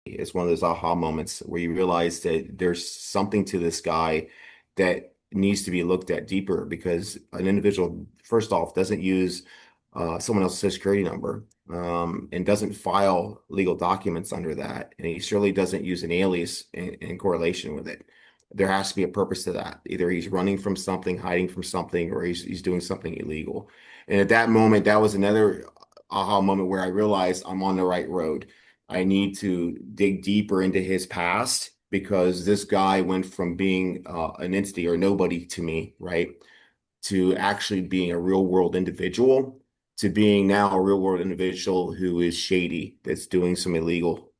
It's one of those aha moments where you realize that there's something to this guy that needs to be looked at deeper because an individual, first off, doesn't use someone else's social security number and doesn't file legal documents under that. And he surely doesn't use an alias in correlation with it. There has to be a purpose to that. Either he's running from something, hiding from something, or he's doing something illegal. And at that moment, that was another aha moment where I realized I'm on the right road. I need to dig deeper into his past because this guy went from being an entity or nobody to me, right, to actually being a real world individual, to being now a real world individual who is shady, that's doing some illegal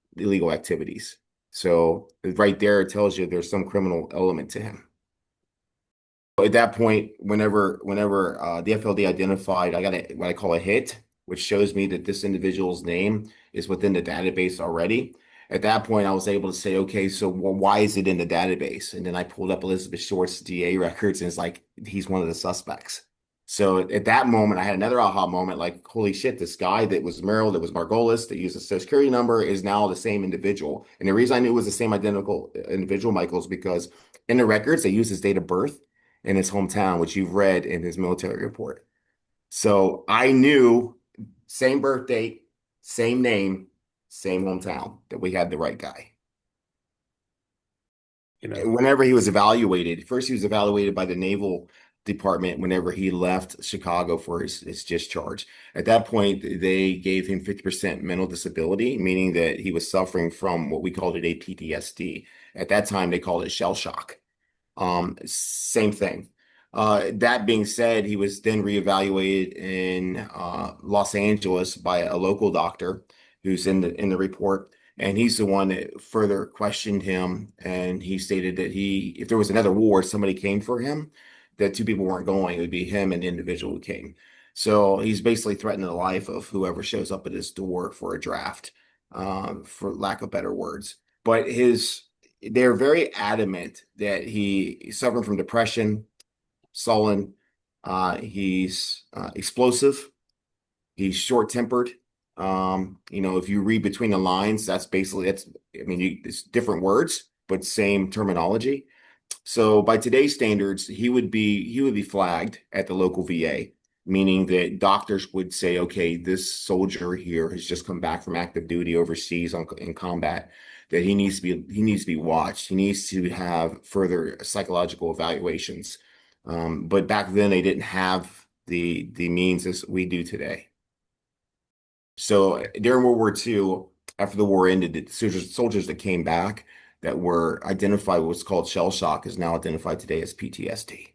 activities. So right there, it tells you there's some criminal element to him. At that point, whenever the FLD identified, I got what I call a hit, which shows me that this individual's name is within the database already. At that point, I was able to say, okay, so well, why is it in the database? And then I pulled up Elizabeth Short's DA records, and it's like he's one of the suspects. So at that moment, I had another aha moment, like, holy shit, this guy that was Merrill, that was Margolis, that used a social security number is now the same individual. And the reason I knew it was the same identical individual, Michael, is because in the records, they use his date of birth in his hometown, which you've read in his military report. So I knew same birth date, same name, same hometown that we had the right guy. You know, Whenever he was evaluated, first he was evaluated by the Naval Department whenever he left Chicago for his discharge. At that point, they gave him 50% mental disability, meaning that he was suffering from what we called it a PTSD. At that time, they called it shell shock. Same thing. That being said, he was then reevaluated in Los Angeles by a local doctor who's in the report, and he's the one that further questioned him. And he stated that if there was another war, somebody came for him, that two people weren't going, it would be him and the individual who came. So he's basically threatening the life of whoever shows up at his door for a draft, for lack of better words. But they're very adamant that he's suffering from depression, sullen, he's explosive, he's short-tempered. If you read between the lines, I mean, it's different words, but same terminology. So by today's standards, he would be flagged at the local VA, meaning that doctors would say, okay, this soldier here has just come back from active duty overseas in combat, that he needs to be watched. He needs to have further psychological evaluations. But back then they didn't have the means as we do today. So during World War II, after the war ended, the soldiers that came back that were identified with what's called shell shock is now identified today as PTSD.